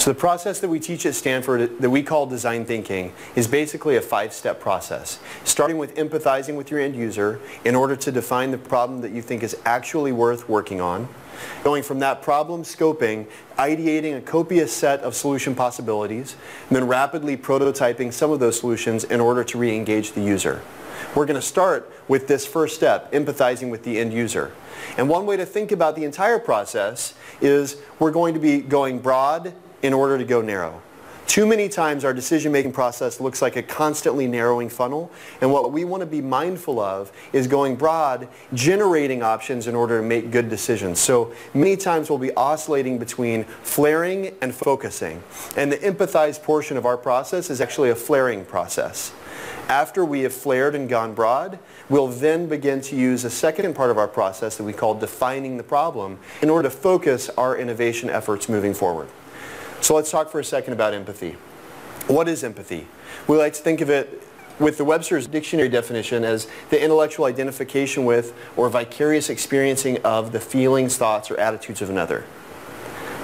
So the process that we teach at Stanford that we call design thinking is basically a 5-step process, starting with empathizing with your end user in order to define the problem that you think is actually worth working on, going from that problem scoping, ideating a copious set of solution possibilities, and then rapidly prototyping some of those solutions in order to re-engage the user. We're going to start with this first step, empathizing with the end user. And one way to think about the entire process is we're going to be going broad in order to go narrow. Too many times our decision-making process looks like a constantly narrowing funnel, and what we want to be mindful of is going broad, generating options in order to make good decisions. So many times we'll be oscillating between flaring and focusing, and the empathize portion of our process is actually a flaring process. After we have flared and gone broad, we'll then begin to use a second part of our process that we call defining the problem in order to focus our innovation efforts moving forward. So let's talk for a second about empathy. What is empathy? We like to think of it with the Webster's dictionary definition as the intellectual identification with or vicarious experiencing of the feelings, thoughts, or attitudes of another.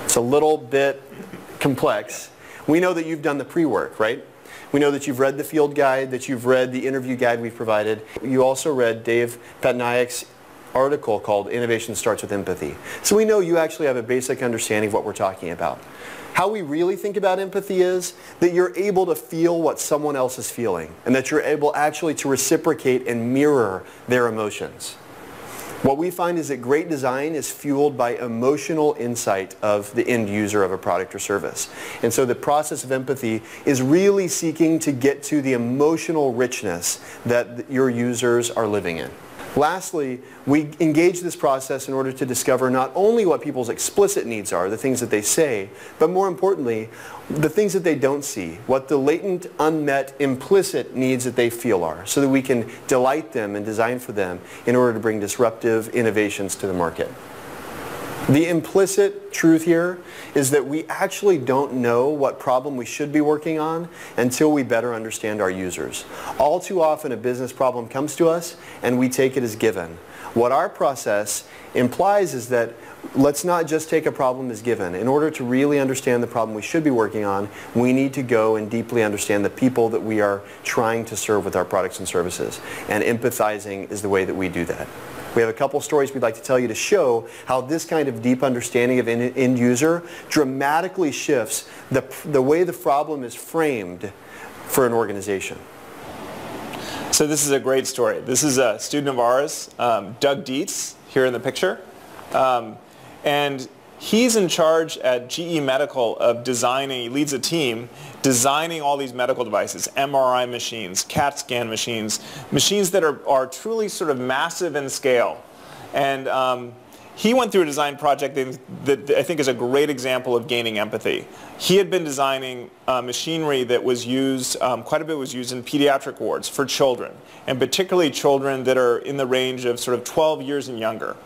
It's a little bit complex. We know that you've done the pre-work, right? We know that you've read the field guide, that you've read the interview guide we've provided. You also read Dave Patnaik's article called Innovation Starts with Empathy. So we know you actually have a basic understanding of what we're talking about. How we really think about empathy is that you're able to feel what someone else is feeling and that you're able actually to reciprocate and mirror their emotions. What we find is that great design is fueled by emotional insight of the end user of a product or service. And so the process of empathy is really seeking to get to the emotional richness that your users are living in. Lastly, we engage this process in order to discover not only what people's explicit needs are, the things that they say, but more importantly, the things that they don't see, what the latent, unmet, implicit needs that they feel are, so that we can delight them and design for them in order to bring disruptive innovations to the market. The implicit truth here is that we actually don't know what problem we should be working on until we better understand our users. All too often a business problem comes to us and we take it as given. What our process implies is that let's not just take a problem as given. In order to really understand the problem we should be working on, we need to go and deeply understand the people that we are trying to serve with our products and services. And empathizing is the way that we do that. We have a couple stories we'd like to tell you to show how this kind of deep understanding of end user dramatically shifts the way the problem is framed for an organization. So this is a great story. This is a student of ours, Doug Dietz, here in the picture. And he's in charge at GE Medical of designing, he leads a team, designing all these medical devices, MRI machines, CAT scan machines, machines that are truly sort of massive in scale. And he went through a design project that I think is a great example of gaining empathy. He had been designing machinery that was used, quite a bit was used in pediatric wards for children, and particularly children that are in the range of sort of 12 years and younger.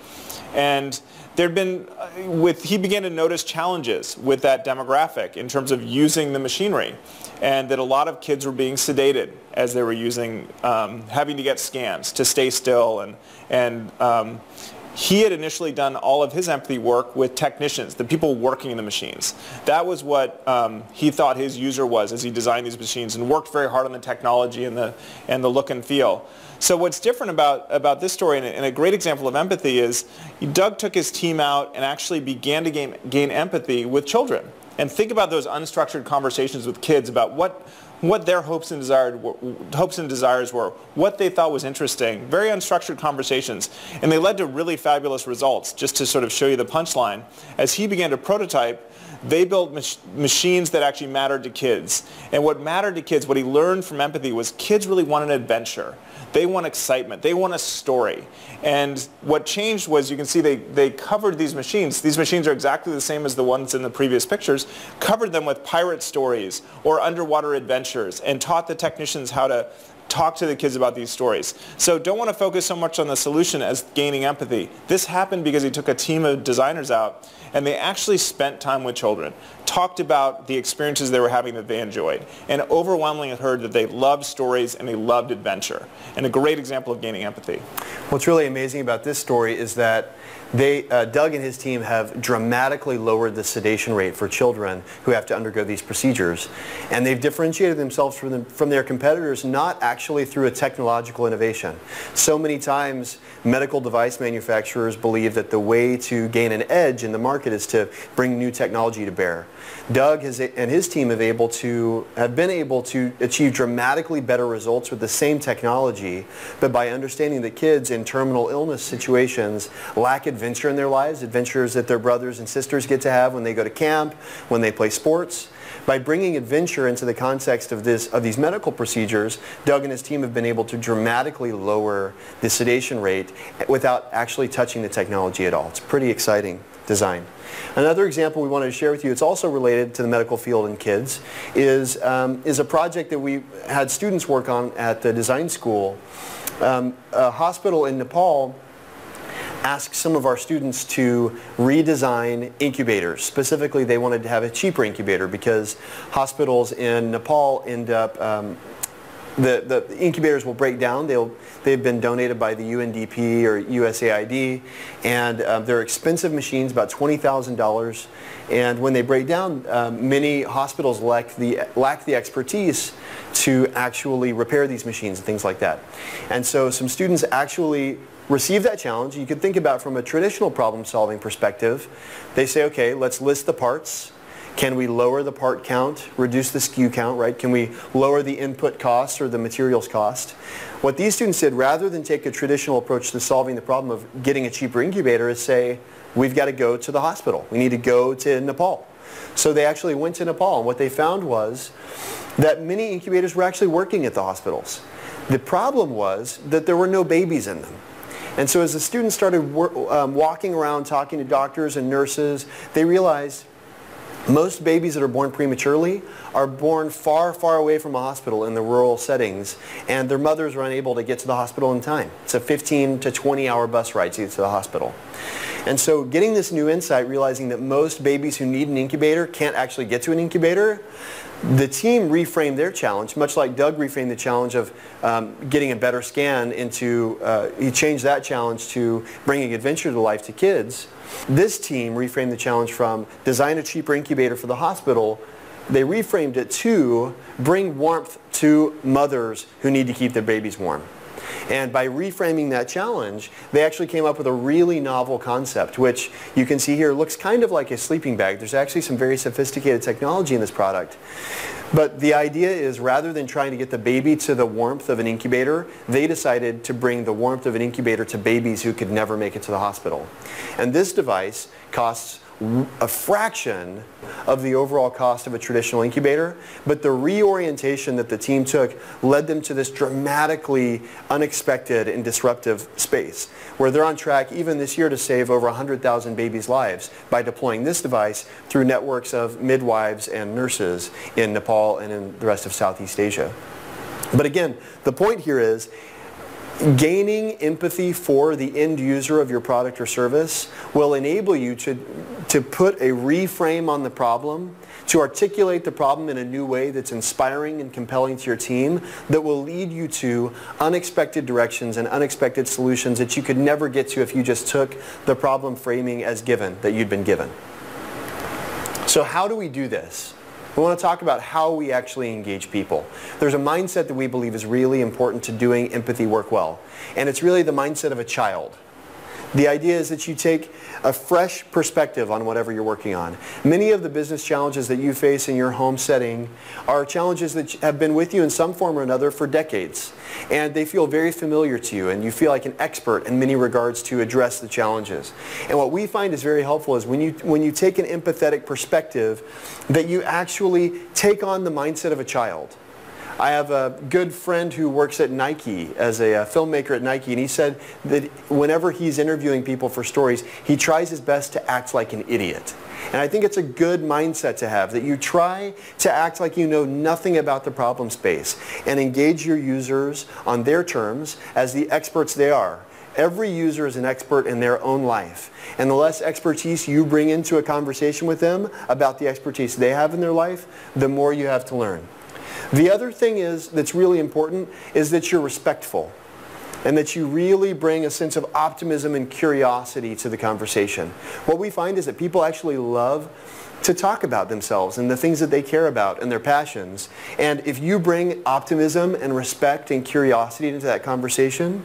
And there'd been, he began to notice challenges with that demographic in terms of using the machinery, and that a lot of kids were being sedated as they were using, having to get scans to stay still, and he had initially done all of his empathy work with technicians, the people working in the machines. That was what he thought his user was as he designed these machines, and worked very hard on the technology and the look and feel. So what's different about this story, and a great example of empathy, is Doug took his team out and actually began to gain empathy with children. And think about those unstructured conversations with kids about what their hopes and desires were, what they thought was interesting, very unstructured conversations. And they led to really fabulous results. Just to sort of show you the punchline, as he began to prototype, they built machines that actually mattered to kids. And what mattered to kids, what he learned from empathy, was kids really want an adventure. They want excitement. They want a story. And what changed was, you can see they covered these machines. These machines are exactly the same as the ones in the previous pictures, covered them with pirate stories or underwater adventures, and taught the technicians how to talk to the kids about these stories. So don't want to focus so much on the solution as gaining empathy. This happened because he took a team of designers out and they actually spent time with children, talked about the experiences they were having that they enjoyed, and overwhelmingly heard that they loved stories and they loved adventure. And a great example of gaining empathy. What's really amazing about this story is that Doug and his team have dramatically lowered the sedation rate for children who have to undergo these procedures. And they've differentiated themselves from their competitors not actually through a technological innovation. So many times medical device manufacturers believe that the way to gain an edge in the market is to bring new technology to bear. Doug and his team have been able to achieve dramatically better results with the same technology, but by understanding that kids in terminal illness situations lack adventure in their lives, adventures that their brothers and sisters get to have when they go to camp, when they play sports. By bringing adventure into the context of these medical procedures, Doug and his team have been able to dramatically lower the sedation rate without actually touching the technology at all. It's pretty exciting design. Another example we wanted to share with you, it's also related to the medical field and kids, is a project that we had students work on at the design school. A hospital in Nepal asked some of our students to redesign incubators. Specifically, they wanted to have a cheaper incubator because hospitals in Nepal end up, the incubators will break down. They've been donated by the UNDP or USAID, and they're expensive machines, about $20,000. And when they break down, many hospitals lack the expertise to actually repair these machines and things like that. And so some students actually receive that challenge. You could think about from a traditional problem-solving perspective. They say, okay, let's list the parts. Can we lower the part count, reduce the SKU count, right? Can we lower the input cost or the materials cost? What these students did, rather than take a traditional approach to solving the problem of getting a cheaper incubator, is say, we've got to go to the hospital. We need to go to Nepal. So they actually went to Nepal, and what they found was that many incubators were actually working at the hospitals. The problem was that there were no babies in them. And so as the students started walking around talking to doctors and nurses, they realized most babies that are born prematurely are born far, far away from a hospital in the rural settings, and their mothers are unable to get to the hospital in time. It's a 15 to 20-hour bus ride to get to the hospital. And so getting this new insight, realizing that most babies who need an incubator can't actually get to an incubator, the team reframed their challenge, much like Doug reframed the challenge of getting a better scan into, he changed that challenge to bringing adventure to life to kids. This team reframed the challenge from design a cheaper incubator for the hospital. They reframed it to bring warmth to mothers who need to keep their babies warm. And by reframing that challenge, they actually came up with a really novel concept, which you can see here looks kind of like a sleeping bag. There's actually some very sophisticated technology in this product. But the idea is, rather than trying to get the baby to the warmth of an incubator, they decided to bring the warmth of an incubator to babies who could never make it to the hospital. And this device costs a fraction of the overall cost of a traditional incubator, but the reorientation that the team took led them to this dramatically unexpected and disruptive space, where they're on track even this year to save over 100,000 babies' lives by deploying this device through networks of midwives and nurses in Nepal and in the rest of Southeast Asia. But again, the point here is, gaining empathy for the end user of your product or service will enable you to put a reframe on the problem, to articulate the problem in a new way that's inspiring and compelling to your team, that will lead you to unexpected directions and unexpected solutions that you could never get to if you just took the problem framing as given, that you'd been given. So how do we do this? We want to talk about how we actually engage people. There's a mindset that we believe is really important to doing empathy work well, and it's really the mindset of a child. The idea is that you take a fresh perspective on whatever you're working on. Many of the business challenges that you face in your home setting are challenges that have been with you in some form or another for decades, and they feel very familiar to you, and you feel like an expert in many regards to address the challenges. And what we find is very helpful is when you take an empathetic perspective, that you actually take on the mindset of a child. I have a good friend who works at Nike as a filmmaker at Nike, and he said that whenever he's interviewing people for stories, he tries his best to act like an idiot. And I think it's a good mindset to have, that you try to act like you know nothing about the problem space and engage your users on their terms as the experts they are. Every user is an expert in their own life. And the less expertise you bring into a conversation with them about the expertise they have in their life, the more you have to learn. The other thing that's really important is that you're respectful. and that you really bring a sense of optimism and curiosity to the conversation. What we find is that people actually love to talk about themselves and the things that they care about and their passions. And if you bring optimism and respect and curiosity into that conversation,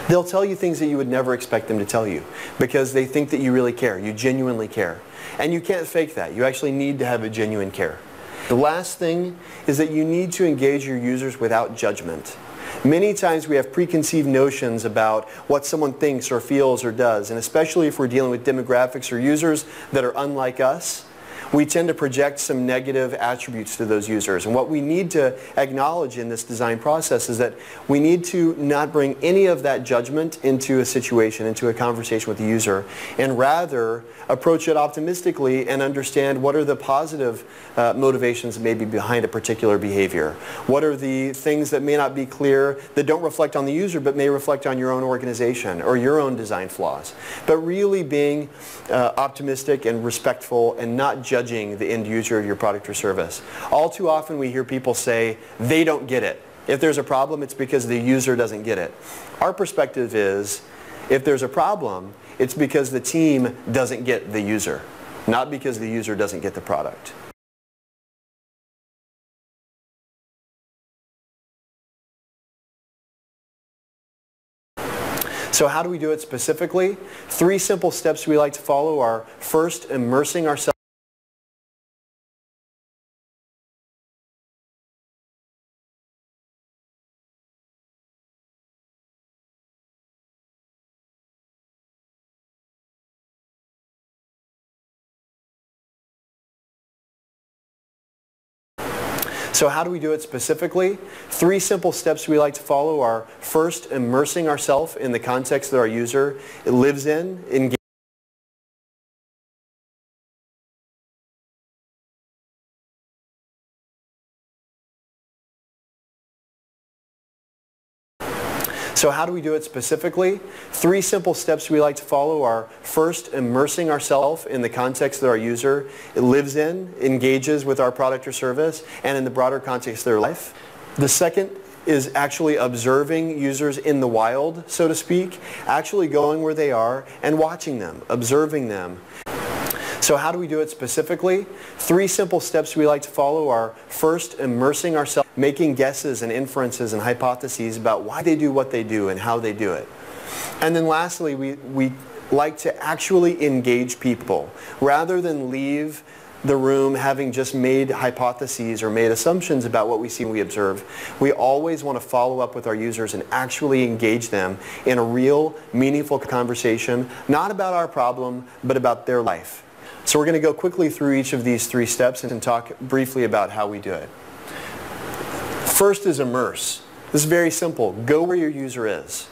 they'll tell you things that you would never expect them to tell you because they think that you really care, you genuinely care. And you can't fake that. You actually need to have a genuine care. The last thing is that you need to engage your users without judgment. Many times we have preconceived notions about what someone thinks or feels or does, and especially if we're dealing with demographics or users that are unlike us, we tend to project some negative attributes to those users. And what we need to acknowledge in this design process is that we need to not bring any of that judgment into a situation, into a conversation with the user, and rather approach it optimistically and understand what are the positive motivations maybe behind a particular behavior. What are the things that may not be clear, that don't reflect on the user, but may reflect on your own organization or your own design flaws. But really being optimistic and respectful and not judging the end user of your product or service. All too often we hear people say, they don't get it. If there's a problem, it's because the user doesn't get it. Our perspective is, if there's a problem, it's because the team doesn't get the user, not because the user doesn't get the product. So how do we do it specifically? 3 simple steps we like to follow are, first, immersing ourselves. So how do we do it specifically? 3 simple steps we like to follow are, first, immersing ourselves in the context that our user lives in, engaging. So how do we do it specifically? 3 simple steps we like to follow are, first, immersing ourselves in the context that our user lives in, engages with our product or service, and in the broader context of their life. The second is actually observing users in the wild, so to speak, actually going where they are and watching them, observing them. So how do we do it specifically? 3 simple steps we like to follow are, first, immersing ourselves, making guesses and inferences and hypotheses about why they do what they do and how they do it. And then lastly, we like to actually engage people. Rather than leave the room having just made hypotheses or made assumptions about what we see and we observe, we always want to follow up with our users and actually engage them in a real, meaningful conversation, not about our problem, but about their life. So we're going to go quickly through each of these 3 steps and talk briefly about how we do it. First is immerse. This is very simple. Go where your user is.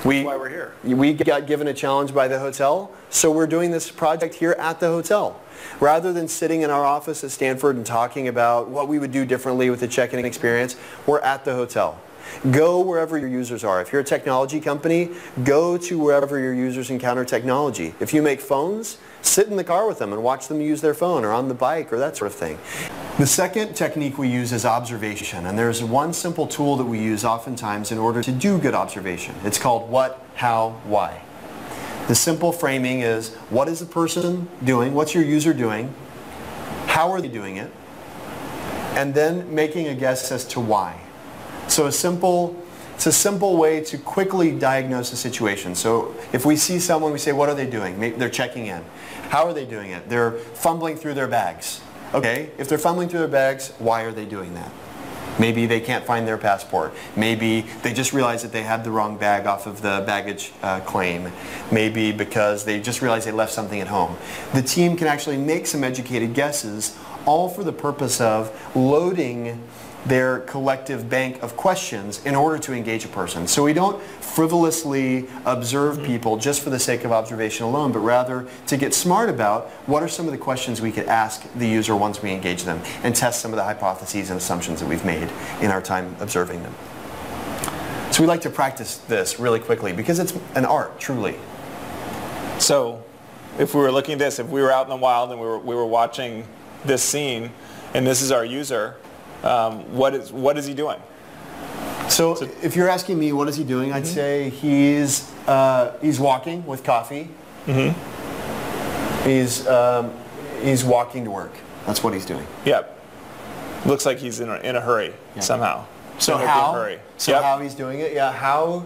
That's why we're here. We got given a challenge by the hotel, so we're doing this project here at the hotel. Rather than sitting in our office at Stanford and talking about what we would do differently with the check-in experience, we're at the hotel. Go wherever your users are. If you're a technology company, go to wherever your users encounter technology. If you make phones, sit in the car with them and watch them use their phone or on the bike or that sort of thing. The second technique we use is observation, and there's one simple tool that we use oftentimes in order to do good observation. It's called what, how, why. The simple framing is, what is the person doing? What's your user doing? How are they doing it? And then making a guess as to why. So it's a simple way to quickly diagnose a situation. So if we see someone, we say, what are they doing? Maybe they're checking in. How are they doing it? They're fumbling through their bags. Okay, if they're fumbling through their bags, why are they doing that? Maybe they can't find their passport. Maybe they just realized that they had the wrong bag off of the baggage claim. Maybe because they just realized they left something at home. The team can actually make some educated guesses, all for the purpose of loading their collective bank of questions in order to engage a person. So we don't frivolously observe people just for the sake of observation alone, but rather to get smart about what are some of the questions we could ask the user once we engage them and test some of the hypotheses and assumptions that we've made in our time observing them. So we like to practice this really quickly because it's an art, truly. So if we were looking at this, if we were out in the wild and we were watching this scene and this is our user, what is he doing? So if you're asking me, what is he doing? I'd say he's walking with coffee. He's walking to work. That's what he's doing. Yep. Looks like he's in a hurry somehow. So how he's doing it? Yeah, how?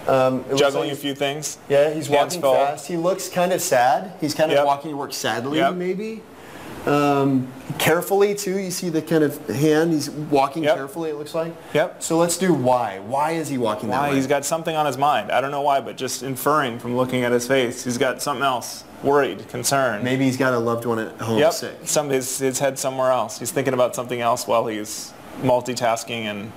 Juggling a few things. Yeah, he's walking fast. He looks kind of sad. He's kind of walking to work sadly, maybe. Carefully too. You see the kind of hand. He's walking carefully. It looks like. Yep. So let's do why. Why is he walking that way? He's got something on his mind. I don't know why, but just inferring from looking at his face, he's got something else. Worried, concerned. Maybe he's got a loved one at home sick. His head somewhere else. He's thinking about something else while he's multitasking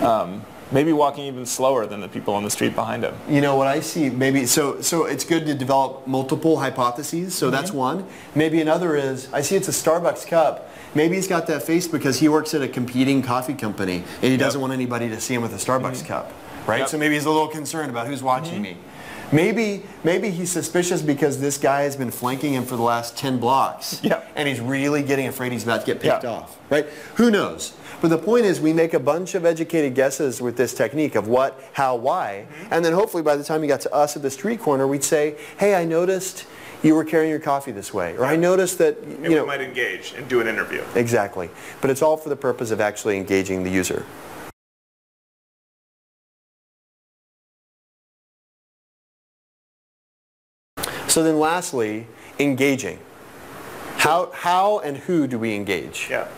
and maybe walking even slower than the people on the street behind him. You know what I see? Maybe so it's good to develop multiple hypotheses. So that's one. Maybe another is I see it's a Starbucks cup. Maybe he's got that face because he works at a competing coffee company and he doesn't want anybody to see him with a Starbucks cup, right? So maybe he's a little concerned about who's watching me. Maybe he's suspicious because this guy has been flanking him for the last 10 blocks. And he's really getting afraid he's about to get picked off, right? Who knows? But the point is we make a bunch of educated guesses with this technique of what, how, why. And then hopefully by the time you got to us at the street corner, we'd say, hey, I noticed you were carrying your coffee this way. Or I noticed that, you know. We might engage and do an interview. Exactly. But it's all for the purpose of actually engaging the user. So then lastly, engaging. How and who do we engage? Yeah.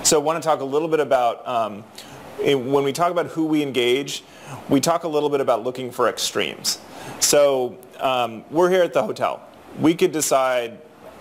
So I want to talk a little bit about, when we talk about who we engage, we talk a little bit about looking for extremes. So we're here at the hotel. We could decide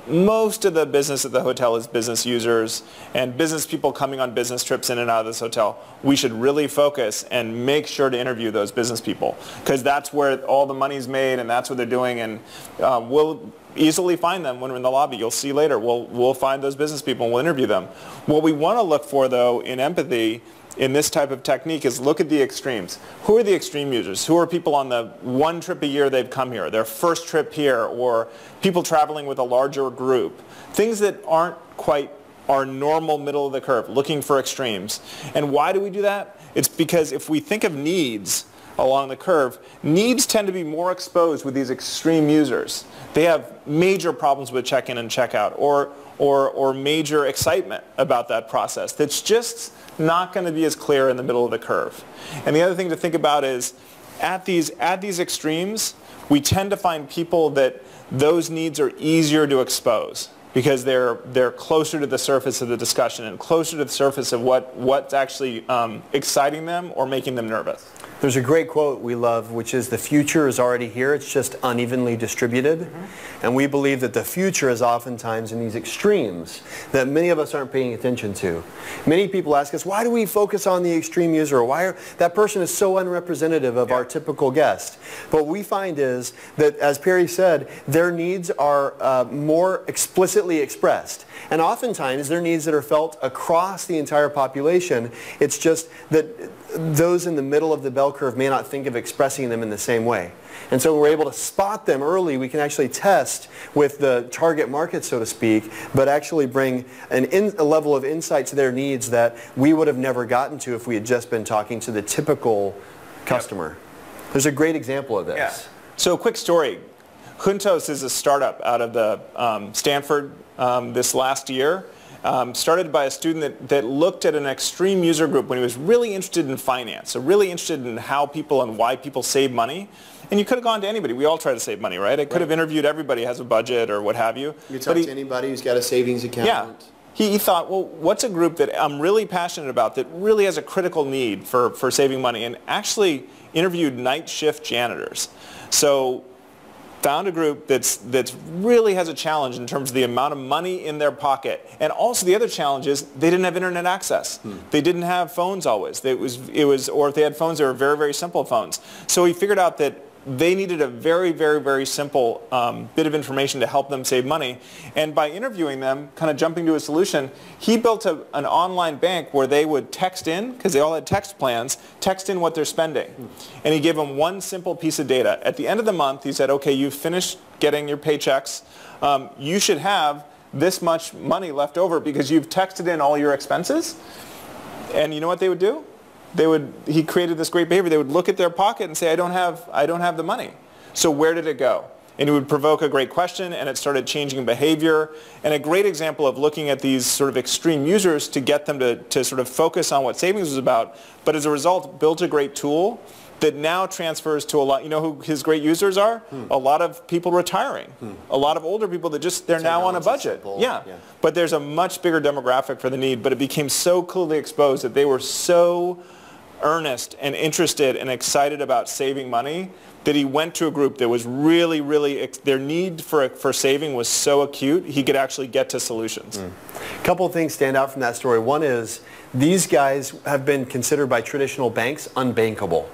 most of the business at the hotel is business users and business people coming on business trips in and out of this hotel. We should really focus and make sure to interview those business people because that's where all the money's made and that's what they're doing, and we'll easily find them when we're in the lobby. You'll see later. We'll find those business people and we'll interview them. What we want to look for, though, in empathy in this type of technique is look at the extremes. Who are the extreme users? Who are people on the one trip a year they've come here, their first trip here, or people traveling with a larger group? Things that aren't quite our normal middle of the curve, looking for extremes. And why do we do that? It's because if we think of needs along the curve, needs tend to be more exposed with these extreme users. They have major problems with check-in and check-out, or major excitement about that process that's just not going to be as clear in the middle of the curve. And the other thing to think about is at these extremes, we tend to find people that those needs are easier to expose because they're closer to the surface of the discussion and closer to the surface of what's actually exciting them or making them nervous. There's a great quote we love, which is the future is already here, it's just unevenly distributed. And we believe that the future is oftentimes in these extremes that many of us aren't paying attention to. Many people ask us, why do we focus on the extreme user? Or that person is so unrepresentative of our typical guest? But what we find is that, as Perry said, their needs are more explicitly expressed. And oftentimes, they're needs that are felt across the entire population. It's just that those in the middle of the bell curve may not think of expressing them in the same way. And so when we're able to spot them early, we can actually test with the target market, so to speak, but actually bring a level of insight to their needs that we would have never gotten to if we had just been talking to the typical customer. There's a great example of this. Yeah. So a quick story. Juntos is a startup out of the Stanford this last year. Started by a student that looked at an extreme user group when he was really interested in finance, so really interested in how people and why people save money. And you could have gone to anybody. We all try to save money, right? I could have interviewed everybody who has a budget or what have you. You talk to anybody who's got a savings account. Yeah. He thought, well, what's a group that I'm really passionate about that really has a critical need for saving money? And actually interviewed night shift janitors. So found a group that's really has a challenge in terms of the amount of money in their pocket. And also the other challenge is they didn't have internet access. They didn't have phones always. Or if they had phones, they were very, very simple phones. So he figured out that they needed a very, very, very simple bit of information to help them save money. And by interviewing them, kind of jumping to a solution, he built an online bank where they would text in, because they all had text plans, text in what they're spending. And he gave them one simple piece of data. At the end of the month, he said, okay, you've finished getting your paychecks. You should have this much money left over because you've texted in all your expenses. And you know what they would do? he created this great behavior. They would look at their pocket and say, I don't have the money. So where did it go? And it would provoke a great question, and it started changing behavior. And a great example of looking at these sort of extreme users to get them to sort of focus on what savings was about, but as a result built a great tool that now transfers to a lot. You know who his great users are? A lot of people retiring. A lot of older people that they're now on a budget. Yeah. But there's a much bigger demographic for the need, but it became so clearly exposed that they were so earnest and interested and excited about saving money that he went to a group that was really, their need for saving was so acute, he could actually get to solutions. A couple of things stand out from that story. One is these guys have been considered by traditional banks unbankable,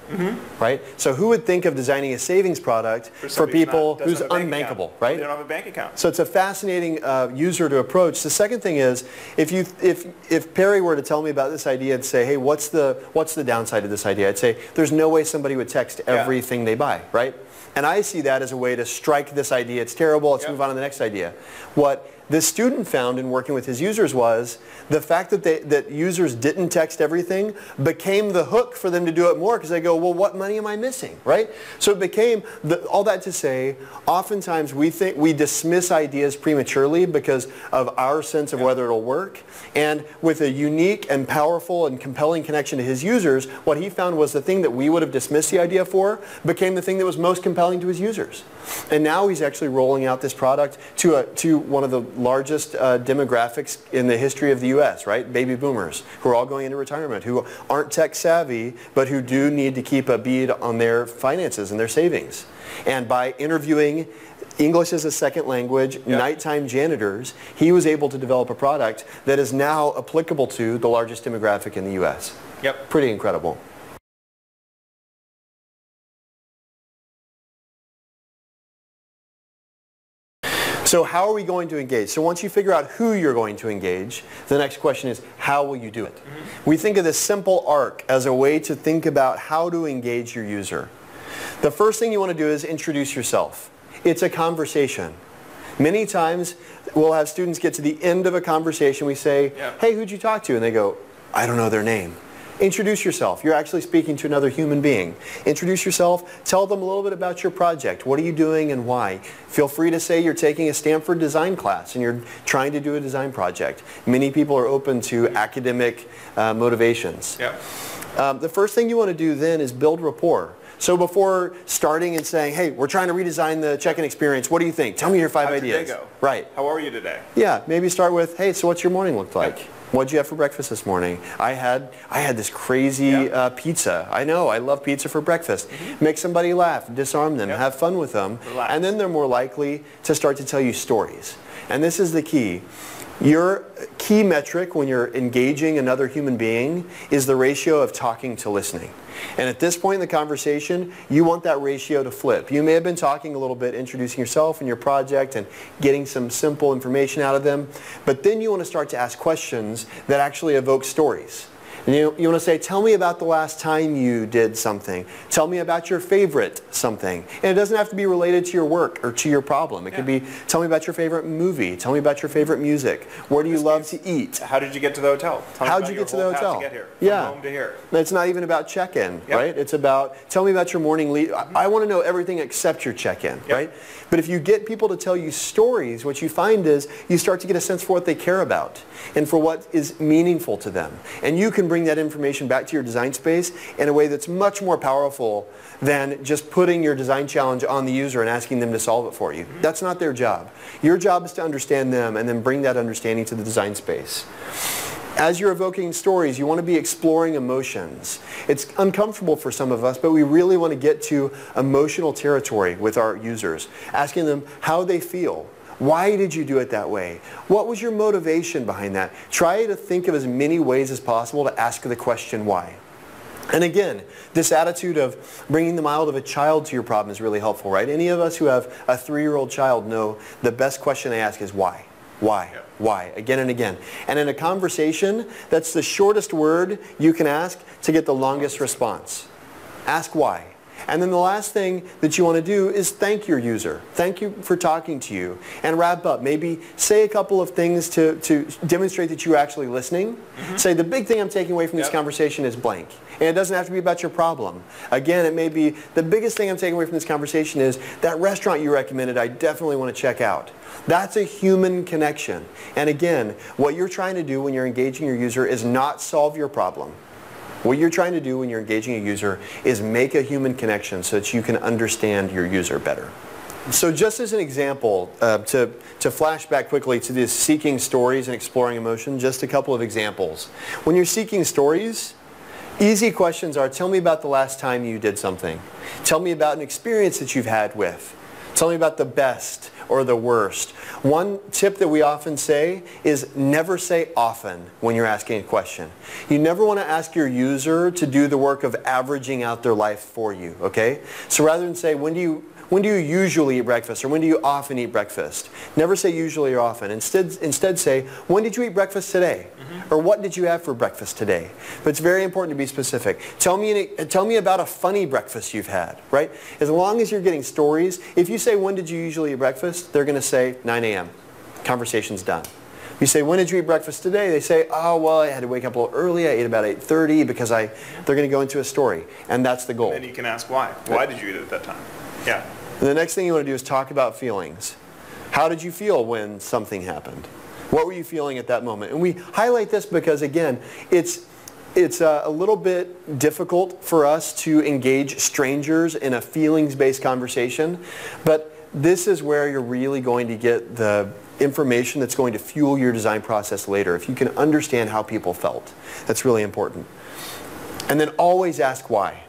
right? So who would think of designing a savings product for people who's unbankable, right? They don't have a bank account. So it's a fascinating user to approach. The second thing is, if Perry were to tell me about this idea and say, hey, what's the downside of this idea? I'd say, there's no way somebody would text everything they buy, right? And I see that as a way to strike this idea. It's terrible. Let's move on to the next idea. What this student found in working with his users was the fact that users didn't text everything became the hook for them to do it more, because they go, well, what money am I missing, right? So it became, all that to say, oftentimes we dismiss ideas prematurely because of our sense of whether it'll work. And with a unique and powerful and compelling connection to his users, what he found was the thing that we would have dismissed the idea for became the thing that was most compelling to his users. And now he's actually rolling out this product to one of the largest demographics in the history of the U.S., right? Baby boomers, who are all going into retirement, who aren't tech savvy, but who do need to keep a bead on their finances and their savings. And by interviewing English as a second language, nighttime janitors, he was able to develop a product that is now applicable to the largest demographic in the U.S. Pretty incredible. So how are we going to engage? So once you figure out who you're going to engage, the next question is, how will you do it? We think of this simple arc as a way to think about how to engage your user. The first thing you want to do is introduce yourself. It's a conversation. Many times we'll have students get to the end of a conversation. We say, hey, who'd you talk to? And they go, I don't know their name. Introduce yourself. You're actually speaking to another human being. Introduce yourself. Tell them a little bit about your project. What are you doing and why? Feel free to say you're taking a Stanford design class and you're trying to do a design project. Many people are open to academic motivations. The first thing you want to do then is build rapport. So before starting and saying, hey, we're trying to redesign the check-in experience, what do you think? Tell me your 5 ideas. How'd your day go? Right. How are you today? Yeah, maybe start with, hey, so what's your morning look like? What'd you have for breakfast this morning? I had this crazy pizza. I know, I love pizza for breakfast. Make somebody laugh, disarm them, have fun with them, and then they're more likely to start to tell you stories. And this is the key. Your key metric when you're engaging another human being is the ratio of talking to listening. And at this point in the conversation, you want that ratio to flip. You may have been talking a little bit, introducing yourself and your project and getting some simple information out of them, but then you want to start to ask questions that actually evoke stories. And you want to say, tell me about the last time you did something. Tell me about your favorite something. And it doesn't have to be related to your work or to your problem. It could be, tell me about your favorite movie. Tell me about your favorite music. Where do you love to eat? How did you get to the hotel? How did you get to the hotel? To get here, from home to here. It's not even about check-in, right? It's about, tell me about your morning lead. I want to know everything except your check-in, right? But if you get people to tell you stories, what you find is you start to get a sense for what they care about and for what is meaningful to them. And you can bring that information back to your design space in a way that's much more powerful than just putting your design challenge on the user and asking them to solve it for you. That's not their job. Your job is to understand them and then bring that understanding to the design space. As you're evoking stories, you want to be exploring emotions. It's uncomfortable for some of us, but we really want to get to emotional territory with our users, asking them how they feel. Why did you do it that way? What was your motivation behind that? Try to think of as many ways as possible to ask the question why. And again, this attitude of bringing the mind of a child to your problem is really helpful, right? Any of us who have a 3-year-old child know the best question they ask is why? Why? Why? Again and again. And in a conversation, that's the shortest word you can ask to get the longest response. Ask why. And then the last thing that you want to do is thank your user. Thank you for talking to you. And wrap up. Maybe say a couple of things to demonstrate that you're actually listening. Say, the big thing I'm taking away from this conversation is blank. And it doesn't have to be about your problem. Again, it may be, the biggest thing I'm taking away from this conversation is that restaurant you recommended, I definitely want to check out. That's a human connection. And again, what you're trying to do when you're engaging your user is not solve your problem. What you're trying to do when you're engaging a user is make a human connection so that you can understand your user better. So just as an example, to flash back quickly to this seeking stories and exploring emotion, just a couple of examples. When you're seeking stories, easy questions are, tell me about the last time you did something. Tell me about an experience that you've had with. Tell me about the best or the worst. One tip that we often say is never say often when you're asking a question. You never want to ask your user to do the work of averaging out their life for you, okay? So rather than say, when do you usually eat breakfast, or when do you often eat breakfast? Never say usually or often. Instead say, when did you eat breakfast today? Or what did you have for breakfast today? But it's very important to be specific. Tell me about a funny breakfast you've had, right? As long as you're getting stories, if you say, when did you usually eat breakfast? They're going to say 9 a.m. Conversation's done. You say, when did you eat breakfast today? They say, oh, well, I had to wake up a little early. I ate about 8:30 because they're going to go into a story. And that's the goal. And then you can ask why. Why did you eat it at that time? Yeah. And the next thing you want to do is talk about feelings. How did you feel when something happened? What were you feeling at that moment? And we highlight this because, again, it's a little bit difficult for us to engage strangers in a feelings-based conversation, but this is where you're really going to get the information that's going to fuel your design process later. If you can understand how people felt, that's really important. And then always ask why.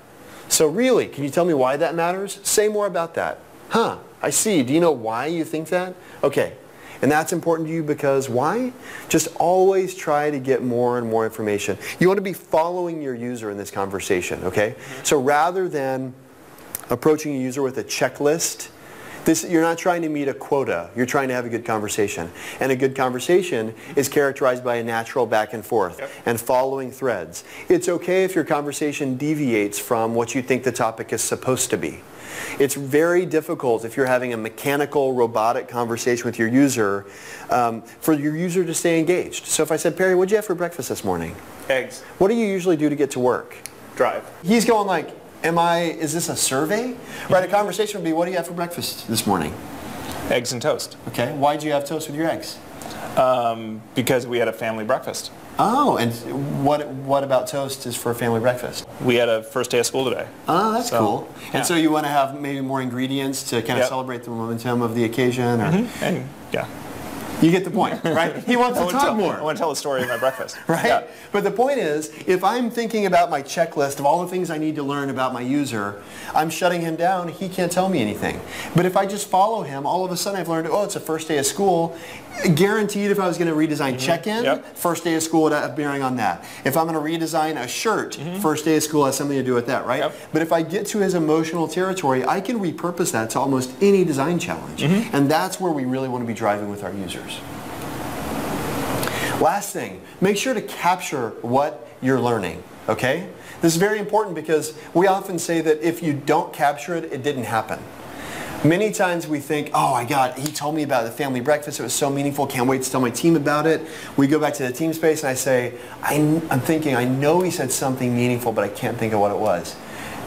So really, can you tell me why that matters? Say more about that. Huh, I see. Do you know why you think that? Okay. And that's important to you because why? Just always try to get more and more information. You want to be following your user in this conversation, okay? So rather than approaching a user with a checklist, you're not trying to meet a quota. You're trying to have a good conversation. And a good conversation is characterized by a natural back and forth and following threads. It's okay if your conversation deviates from what you think the topic is supposed to be. It's very difficult if you're having a mechanical, robotic conversation with your user for your user to stay engaged. So if I said, Perry, what'd you have for breakfast this morning? Eggs. What do you usually do to get to work? Drive. He's going like, is this a survey? Right, a conversation would be, what do you have for breakfast this morning? Eggs and toast. Okay, why did you have toast with your eggs? Because we had a family breakfast. Oh, and what about toast is for a family breakfast? We had a first day of school today. Oh, that's cool. And so you want to have maybe more ingredients to kind of celebrate the momentum of the occasion? Or? And yeah. You get the point, right? He wants to talk more. I want to tell the story of my breakfast. Right? Yeah. But the point is, if I'm thinking about my checklist of all the things I need to learn about my user, I'm shutting him down. He can't tell me anything. But if I just follow him, all of a sudden I've learned, oh, it's the first day of school. Guaranteed if I was going to redesign check-in, first day of school would have bearing on that. If I'm going to redesign a shirt, first day of school has something to do with that, right? But if I get to his emotional territory, I can repurpose that to almost any design challenge. And that's where we really want to be driving with our users. Last thing, make sure to capture what you're learning, okay? This is very important because we often say that if you don't capture it, it didn't happen. Many times we think, oh, he told me about the family breakfast. It was so meaningful. Can't wait to tell my team about it. We go back to the team space and I say, I'm thinking, I know he said something meaningful, but I can't think of what it was.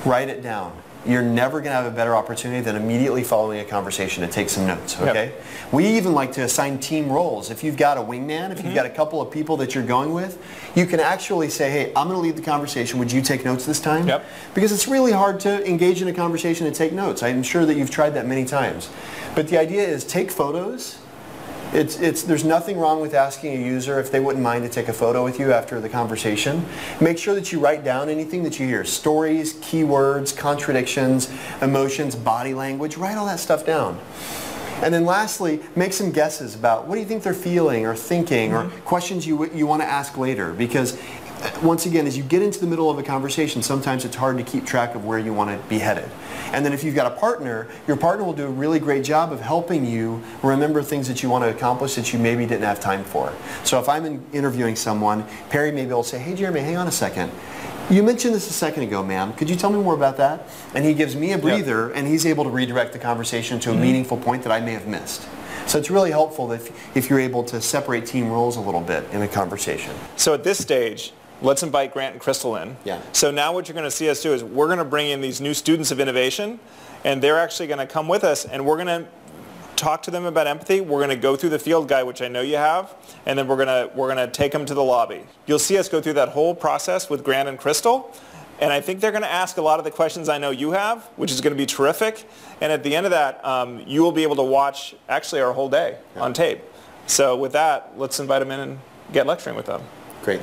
Write it down. You're never going to have a better opportunity than immediately following a conversation to take some notes, okay? We even like to assign team roles. If you've got a wingman, if you've got a couple of people that you're going with, you can actually say, hey, I'm going to lead the conversation. Would you take notes this time? Because it's really hard to engage in a conversation and take notes. I'm sure that you've tried that many times. But the idea is take photos. There's nothing wrong with asking a user if they wouldn't mind to take a photo with you after the conversation. Make sure that you write down anything that you hear. Stories, keywords, contradictions, emotions, body language. Write all that stuff down. And then lastly, make some guesses about what do you think they're feeling or thinking or questions you want to ask later. Because once again, as you get into the middle of a conversation, sometimes it's hard to keep track of where you want to be headed. And then if you've got a partner, your partner will do a really great job of helping you remember things that you want to accomplish that you maybe didn't have time for. So if I'm interviewing someone, Perry may be able to say, hey Jeremy, hang on a second. You mentioned this a second ago, ma'am. Could you tell me more about that? And he gives me a breather, and he's able to redirect the conversation to a meaningful point that I may have missed. So it's really helpful if you're able to separate team roles a little bit in a conversation. So at this stage, let's invite Grant and Crystal in. Yeah. So now what you're going to see us do is we're going to bring in these new students of innovation, and they're actually going to come with us, and we're going to talk to them about empathy. We're going to go through the field guide, which I know you have, and then we're going to take them to the lobby. You'll see us go through that whole process with Grant and Crystal, and I think they're going to ask a lot of the questions I know you have, which is going to be terrific. And at the end of that, you will be able to watch actually our whole day on tape. So with that, let's invite them in and get lecturing with them. Great.